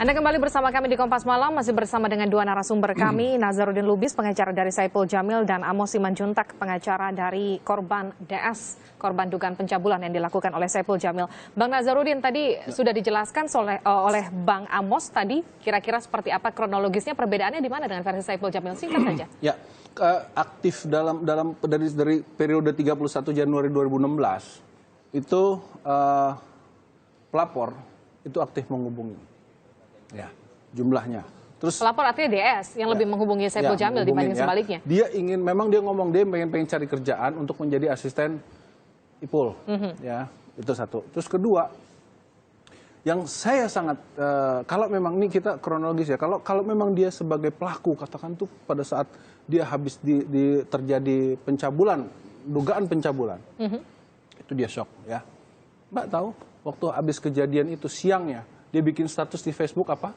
Anda kembali bersama kami di Kompas Malam, masih bersama dengan dua narasumber kami, Nazarudin Lubis, pengacara dari Saipul Jamil, dan Amos Simanjuntak, pengacara dari korban DS, korban dugaan pencabulan yang dilakukan oleh Saipul Jamil. Bang Nazarudin, tadi sudah dijelaskan oleh Bang Amos tadi, kira-kira seperti apa kronologisnya, perbedaannya di mana dengan versi Saipul Jamil? Singkat saja. Ya, aktif dari periode 31 Januari 2016, itu pelapor itu aktif menghubungi. Ya, jumlahnya. Terus pelapor artinya DS yang lebih menghubungi Saipul Jamil dibanding sebaliknya. Dia ngomong dia pengen cari kerjaan untuk menjadi asisten Ipul. Ya, itu satu. Terus kedua, yang saya sangat kalau memang ini kita kronologis ya, kalau memang dia sebagai pelaku, katakan tuh pada saat dia habis terjadi pencabulan, dugaan pencabulan. Itu dia shock ya. Mbak tahu waktu habis kejadian itu siangnya dia bikin status di Facebook apa?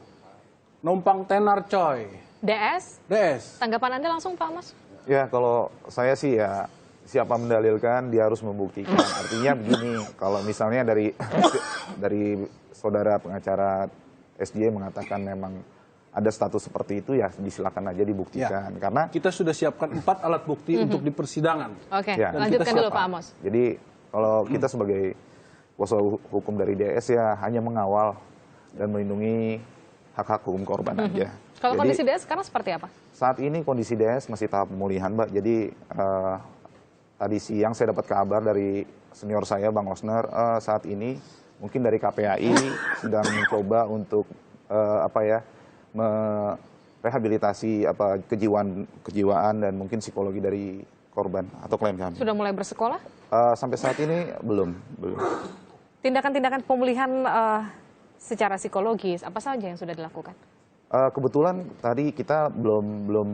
Numpang tenar coy. DS? DS. Tanggapan Anda langsung Pak Mas? Ya kalau saya sih ya siapa mendalilkan dia harus membuktikan. Artinya begini, kalau misalnya dari saudara pengacara SJ mengatakan memang ada status seperti itu ya disilakan aja dibuktikan. Ya. Karena kita sudah siapkan 4 alat bukti untuk di persidangan. Oke, ya, lanjutkan dulu Pak Amos. Jadi kalau kita sebagai kuasa hukum dari DS ya hanya mengawal dan melindungi hak-hak hukum korban aja. Kalau kondisi DS sekarang seperti apa? Saat ini kondisi DS masih tahap pemulihan, Mbak. Jadi tadi siang saya dapat kabar dari senior saya, Bang Osner, saat ini mungkin dari KPAI sedang mencoba untuk merehabilitasi kejiwaan dan mungkin psikologi dari korban atau klien kami. Sudah mulai bersekolah? Sampai saat ini belum. Tindakan-tindakan pemulihan secara psikologis apa saja yang sudah dilakukan? Kebetulan tadi kita belum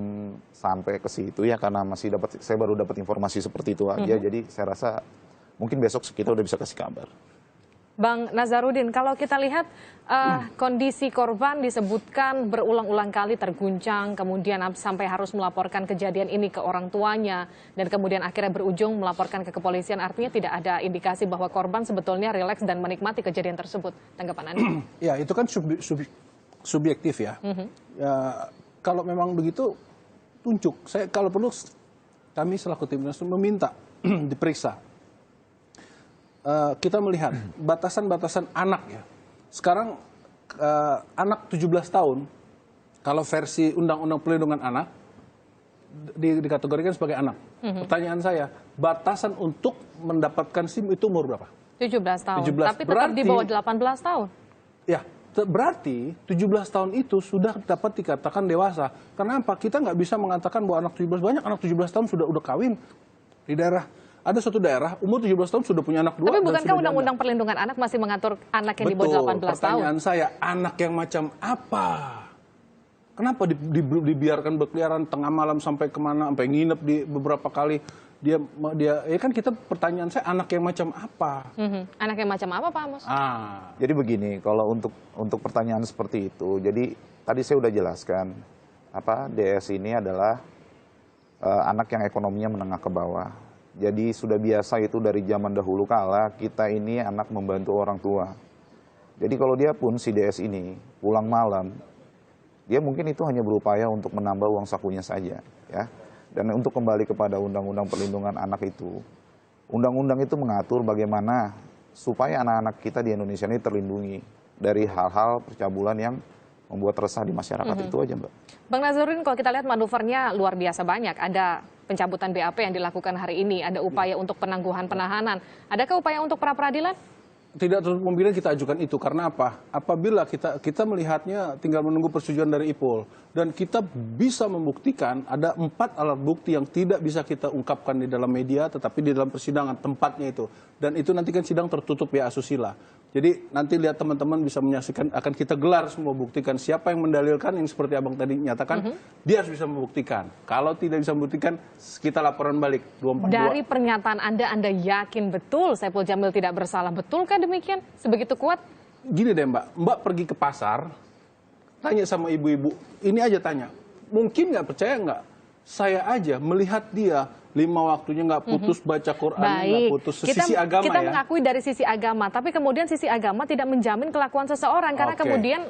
sampai ke situ ya karena saya baru dapat informasi seperti itu aja. Jadi saya rasa mungkin besok kita udah bisa kasih kabar. Bang Nazarudin, kalau kita lihat kondisi korban disebutkan berulang-ulang kali terguncang, kemudian sampai harus melaporkan kejadian ini ke orang tuanya, dan kemudian akhirnya berujung melaporkan ke kepolisian, artinya tidak ada indikasi bahwa korban sebetulnya rileks dan menikmati kejadian tersebut. Tanggapan Anda? Ya, itu kan subjektif ya. Ya. Kalau memang begitu, tunjuk. Kalau perlu, kami selaku timnas meminta diperiksa. Kita melihat batasan-batasan anak ya. Sekarang anak 17 tahun, kalau versi Undang-Undang Perlindungan Anak, dikategorikan sebagai anak. Pertanyaan saya, batasan untuk mendapatkan SIM itu umur berapa? 17 tahun, tapi tetap di bawah 18 tahun. Ya, berarti 17 tahun itu sudah dapat dikatakan dewasa. Kenapa? Kita nggak bisa mengatakan bahwa anak 17, banyak anak 17 tahun sudah kawin di daerah. Ada suatu daerah umur 17 tahun sudah punya anak 2. Tapi bukankah Undang-Undang Perlindungan Anak masih mengatur anak yang di bawah 18 tahun? Pertanyaan saya, anak yang macam apa? Kenapa dibiarkan berkeliaran tengah malam sampai kemana, sampai nginep di beberapa kali? Dia ya kan kita pertanyaan saya, anak yang macam apa? Anak yang macam apa Pak Amos? Jadi begini, kalau untuk pertanyaan seperti itu, jadi tadi saya udah jelaskan, DS ini adalah anak yang ekonominya menengah ke bawah. Jadi sudah biasa itu dari zaman dahulu kala kita ini anak membantu orang tua. Jadi kalau dia pun si DS ini pulang malam, dia mungkin itu hanya berupaya untuk menambah uang sakunya saja, ya. Dan untuk kembali kepada Undang-Undang Perlindungan Anak itu, undang-undang itu mengatur bagaimana supaya anak-anak kita di Indonesia ini terlindungi dari hal-hal percabulan yang membuat resah di masyarakat. Itu aja, Mbak. Bang Nazarudin, kalau kita lihat manuvernya luar biasa banyak. Ada pencabutan BAP yang dilakukan hari ini, ada upaya untuk penangguhan penahanan. Adakah upaya untuk pra-peradilan? Tidak terus kemungkinan kita ajukan itu. Karena apa? Apabila kita melihatnya tinggal menunggu persetujuan dari Ipul. Dan kita bisa membuktikan ada 4 alat bukti yang tidak bisa kita ungkapkan di dalam media, tetapi di dalam persidangan tempatnya itu. Dan itu nanti kan sidang tertutup ya asusila. Jadi nanti lihat teman-teman bisa menyaksikan, akan kita gelar semua buktikan siapa yang mendalilkan yang seperti Abang tadi nyatakan, dia harus bisa membuktikan. Kalau tidak bisa membuktikan, kita laporan balik 242. Dari pernyataan Anda yakin betul Saipul Jamil tidak bersalah, betulkah demikian? Sebegitu kuat? Gini deh Mbak pergi ke pasar, tanya sama ibu-ibu, ini aja tanya, mungkin nggak percaya nggak? Saya aja melihat dia 5 waktunya nggak putus baca Quran, nggak putus sisi agama kita ya. mengakui dari sisi agama, tapi kemudian sisi agama tidak menjamin kelakuan seseorang karena kemudian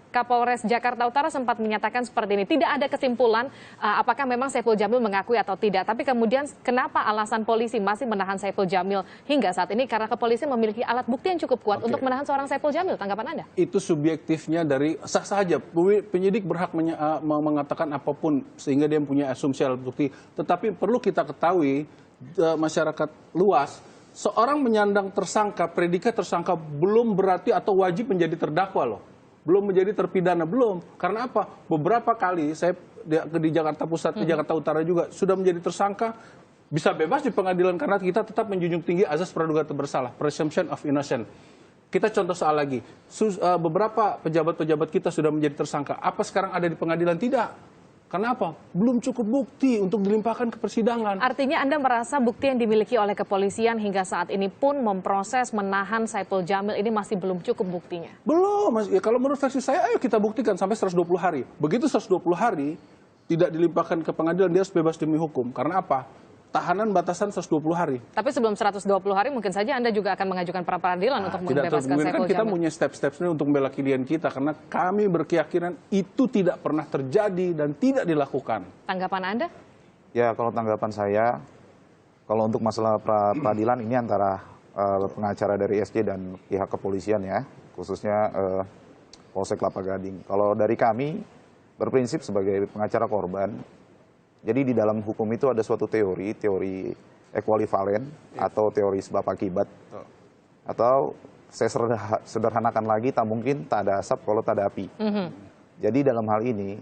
Kapolres Jakarta Utara sempat menyatakan seperti ini, tidak ada kesimpulan apakah memang Saiful Jamil mengakui atau tidak. Tapi kemudian kenapa alasan polisi masih menahan Saiful Jamil hingga saat ini? Karena kepolisian memiliki alat bukti yang cukup kuat untuk menahan seorang Saiful Jamil. Tanggapan Anda? Itu subjektifnya dari sah saja. Penyidik berhak mengatakan apapun sehingga dia punya asumsi alat bukti. Tetapi perlu kita ketahui masyarakat luas, seorang menyandang tersangka, predikat tersangka belum berarti atau wajib menjadi terdakwa loh. Belum menjadi terpidana, belum. Karena apa? Beberapa kali saya di Jakarta Pusat, di Jakarta Utara juga sudah menjadi tersangka, bisa bebas di pengadilan karena kita tetap menjunjung tinggi azas praduga bersalah, presumption of innocence. Kita contoh soal lagi, beberapa pejabat-pejabat kita sudah menjadi tersangka. Apa sekarang ada di pengadilan? Tidak. Karena apa? Belum cukup bukti untuk dilimpahkan ke persidangan. Artinya Anda merasa bukti yang dimiliki oleh kepolisian hingga saat ini pun memproses menahan Saiful Jamil ini masih belum cukup buktinya? Belum, Mas. Ya, kalau menurut versi saya, ayo kita buktikan sampai 120 hari. Begitu 120 hari tidak dilimpahkan ke pengadilan, dia harus bebas demi hukum. Karena apa? Tahanan batasan 120 hari. Tapi sebelum 120 hari mungkin saja Anda juga akan mengajukan pra peradilan untuk membebaskan Saiful Jamil. Kan kita punya step-stepnya untuk membela klien kita karena kami berkeyakinan itu tidak pernah terjadi dan tidak dilakukan. Tanggapan Anda? Ya, kalau tanggapan saya, kalau untuk masalah pra peradilan ini antara pengacara dari SJ dan pihak kepolisian ya, khususnya Polsek Kelapa Gading. Kalau dari kami berprinsip sebagai pengacara korban, jadi di dalam hukum itu ada suatu teori ekuivalen atau teori sebab akibat. Atau saya sederhanakan lagi, tak mungkin tak ada asap kalau tak ada api. Jadi dalam hal ini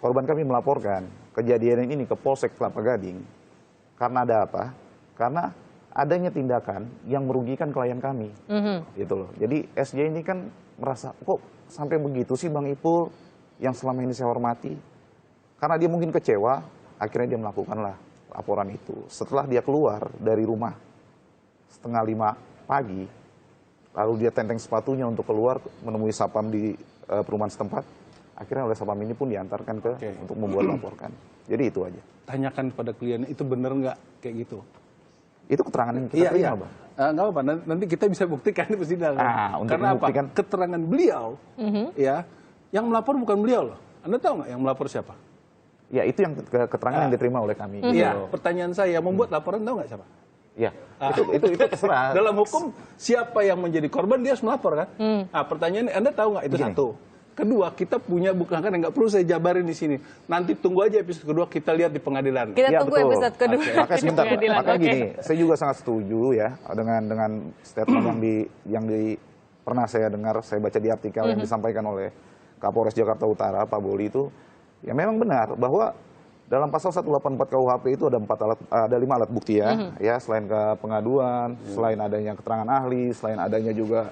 korban kami melaporkan kejadian ini ke Polsek Kelapa Gading karena ada apa? Karena adanya tindakan yang merugikan klien kami. Gitu loh. Jadi SJ ini kan merasa kok sampai begitu sih Bang Ipul yang selama ini saya hormati. Karena dia mungkin kecewa, akhirnya dia melakukanlah laporan itu. Setelah dia keluar dari rumah 4:30 pagi, lalu dia tenteng sepatunya untuk keluar menemui Sapam di perumahan setempat, akhirnya oleh Sapam ini pun diantarkan untuk membuat laporkan. Jadi itu aja. Tanyakan pada kliennya, itu benar nggak kayak gitu? Itu keterangan yang kita terima, Bang. Nggak apa-apa, nanti kita bisa buktikan di persidangan. Karena apa? Keterangan beliau, ya, yang melapor bukan beliau loh. Anda tahu nggak yang melapor siapa? Ya, itu yang keterangan yang diterima oleh kami. Iya, pertanyaan saya, membuat laporan tahu nggak siapa? Ya, itu terserah. Dalam hukum, siapa yang menjadi korban dia harus melapor kan? Nah, pertanyaannya, Anda tahu nggak itu? Satu. Kedua, kita punya bukan kan nggak perlu saya jabarin di sini. Nanti tunggu aja episode kedua, kita lihat di pengadilan. Kita tunggu episode kedua. Makanya sebentar, makanya gini, saya juga sangat setuju ya dengan statement yang pernah saya dengar, saya baca di artikel yang disampaikan oleh Kapolres Jakarta Utara, Pak Boli itu, ya memang benar bahwa dalam pasal 184 KUHP itu ada 5 alat bukti ya, selain ke pengaduan, selain adanya keterangan ahli, selain adanya juga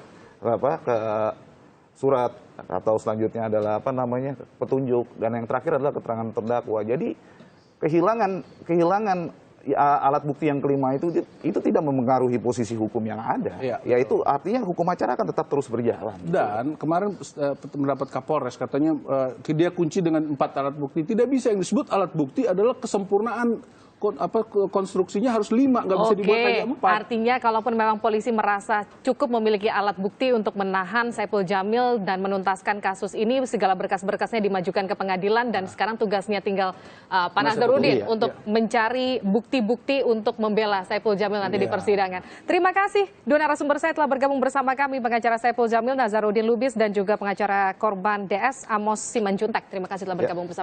surat atau selanjutnya adalah petunjuk, dan yang terakhir adalah keterangan terdakwa. Jadi kehilangan alat bukti yang kelima itu tidak mempengaruhi posisi hukum yang ada. Yaitu artinya hukum acara akan tetap terus berjalan. Dan kemarin mendapat Kapolres katanya dia kunci dengan 4 alat bukti. Tidak bisa, yang disebut alat bukti adalah kesempurnaan konstruksinya harus 5, nggak bisa dibuat aja 4. Artinya kalaupun memang polisi merasa cukup memiliki alat bukti untuk menahan Saiful Jamil dan menuntaskan kasus ini, segala berkas-berkasnya dimajukan ke pengadilan dan sekarang tugasnya tinggal Pak Nazarudin untuk mencari bukti-bukti untuk membela Saiful Jamil nanti di persidangan. Terima kasih dua narasumber saya telah bergabung bersama kami, pengacara Saiful Jamil Nazarudin Lubis dan juga pengacara korban DS Amos Simanjuntak. Terima kasih telah bergabung bersama.